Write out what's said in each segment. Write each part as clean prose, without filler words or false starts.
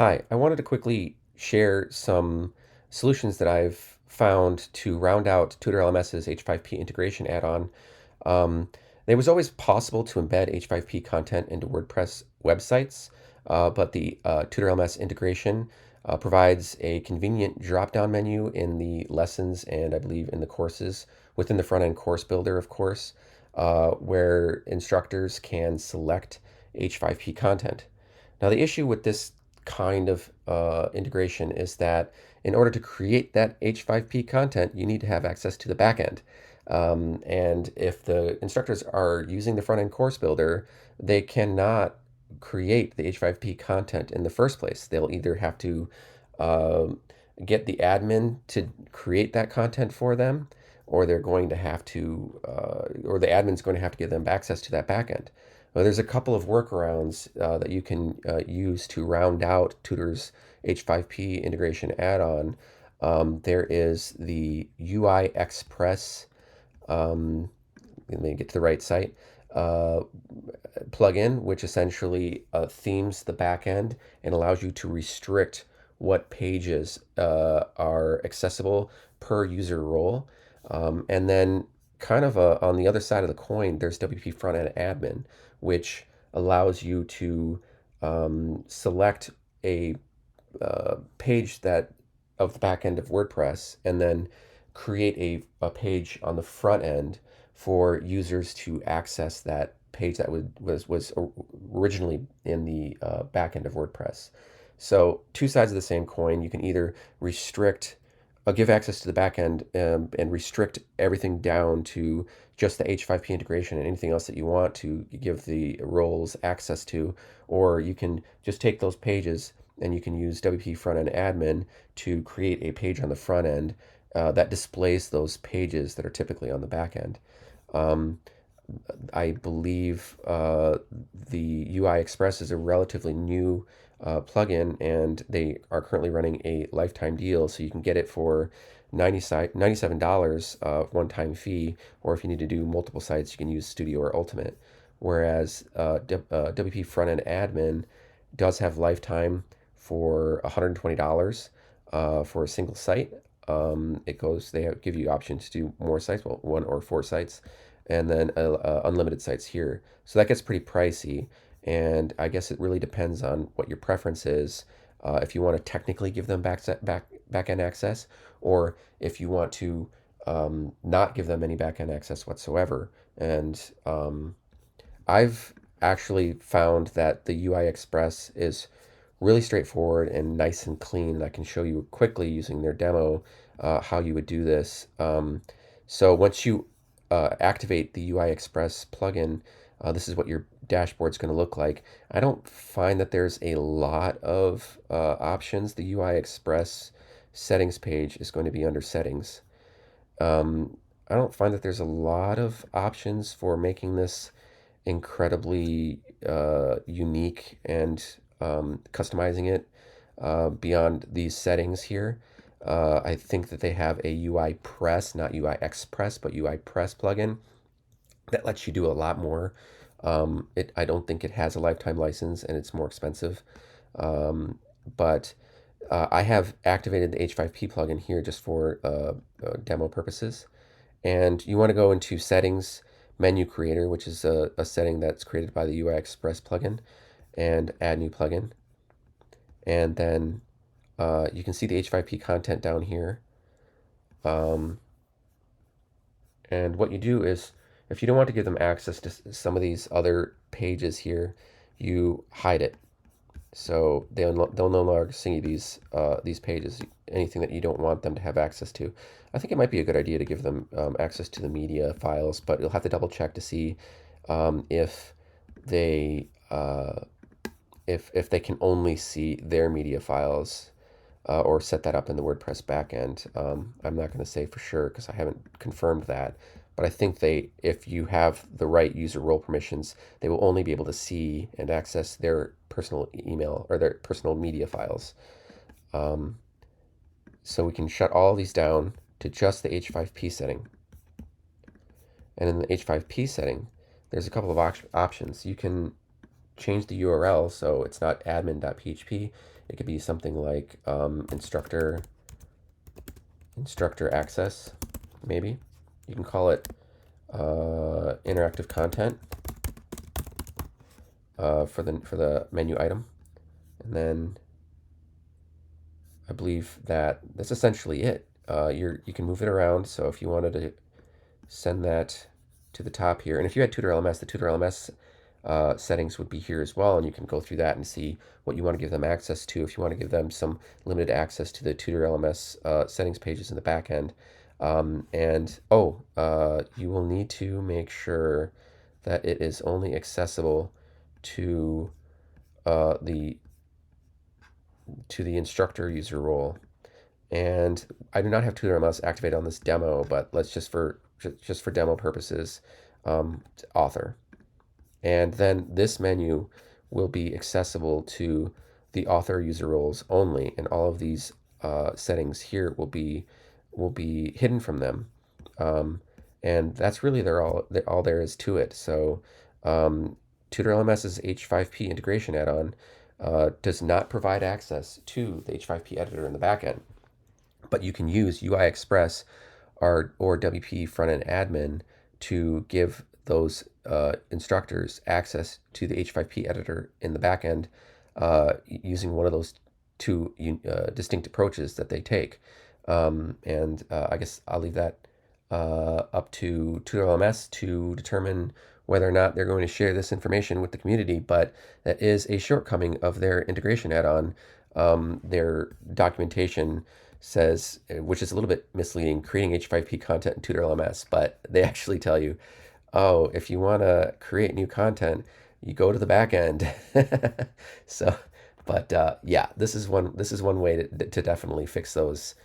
Hi, I wanted to quickly share some solutions that I've found to round out Tutor LMS's H5P integration add-on. Um, it was always possible to embed H5P content into WordPress websites, but the Tutor LMS integration provides a convenient drop-down menu in the lessons and I believe in the courses within the front-end course builder, of course, where instructors can select H5P content. Now, the issue with this kind of integration is that in order to create that H5P content, you need to have access to the backend. And if the instructors are using the front end course builder, they cannot create the H5P content in the first place. They'll either have to um get the admin to create that content for them, or they're going to have to, or the admin's going to have to give them access to that backend. Well, there's a couple of workarounds that you can use to round out Tutor's H5P integration add-on. There is the uiXpress, let me get to the right site, uh, plugin, which essentially themes the backend and allows you to restrict what pages are accessible per user role. And then kind of on the other side of the coin, there's WP Frontend Admin, which allows you to select a page that of the back end of WordPress and then create a page on the front end for users to access that page that was originally in the back end of WordPress. So two sides of the same coin. You can either restrict, give access to the backend and restrict everything down to just the H5P integration and anything else that you want to give the roles access to, or you can just take those pages and you can use WP Frontend Admin to create a page on the front end that displays those pages that are typically on the back end. Um, I believe the uiXpress is a relatively new plugin, and they are currently running a lifetime deal, so you can get it for $97 one-time fee, or if you need to do multiple sites, you can use Studio or Ultimate. Whereas WP Frontend Admin does have lifetime for $120 for a single site. They give you options to do more sites, well, one or four sites, and then unlimited sites here. So that gets pretty pricey, and I guess it really depends on what your preference is. If you want to technically give them back-end access, or if you want to not give them any back-end access whatsoever. And I've actually found that the uiXpress is really straightforward and nice and clean. And I can show you quickly using their demo how you would do this. So once you activate the uiXpress plugin, this is what your dashboard's going to look like. I don't find that there's a lot of options. The uiXpress settings page is going to be under settings. I don't find that there's a lot of options for making this incredibly unique and customizing it beyond these settings here. I think that they have a uiPress, not uiXpress, but uiPress plugin that lets you do a lot more. I don't think it has a lifetime license and it's more expensive. But I have activated the H5P plugin here just for demo purposes. And you want to go into settings, menu creator, which is a setting that's created by the uiXpress plugin, and add new plugin. And then you can see the H5P content down here. And what you do is, if you don't want to give them access to some of these other pages here, you hide it. So they'll no longer see these pages, anything that you don't want them to have access to. I think it might be a good idea to give them access to the media files, but you'll have to double check to see if they if they can only see their media files or set that up in the WordPress backend. I'm not going to say for sure because I haven't confirmed that, but I think if you have the right user role permissions, they will only be able to see and access their personal email or their personal media files. So we can shut all these down to just the H5P setting. And in the H5P setting, there's a couple of options. You can change the URL so it's not admin.php. It could be something like instructor access, maybe. You can call it interactive content for the menu item, and then I believe that's essentially it. You can move it around. So if you wanted to send that to the top here, and if you had Tutor LMS, the Tutor LMS settings would be here as well, and you can go through that and see what you want to give them access to. If you want to give them some limited access to the Tutor LMS settings pages in the back end. You will need to make sure that it is only accessible to the instructor user role. And I do not have Tutor LMS activated on this demo, but let's just for demo purposes, author. And then this menu will be accessible to the author user roles only, and all of these settings here will be hidden from them. And that's really all there is to it. So Tutor LMS's H5P integration add-on does not provide access to the H5P editor in the backend, but you can use uiXpress or WP frontend admin to give those instructors access to the H5P editor in the backend using one of those two distinct approaches that they take. I guess I'll leave that up to Tutor LMS to determine whether or not they're going to share this information with the community, but that is a shortcoming of their integration add-on. Their documentation says, which is a little bit misleading, creating H5P content in Tutor LMS, but they actually tell you, oh, if you want to create new content, you go to the back end. So, but yeah, this is one way to definitely fix those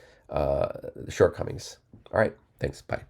shortcomings. All right, thanks. Bye.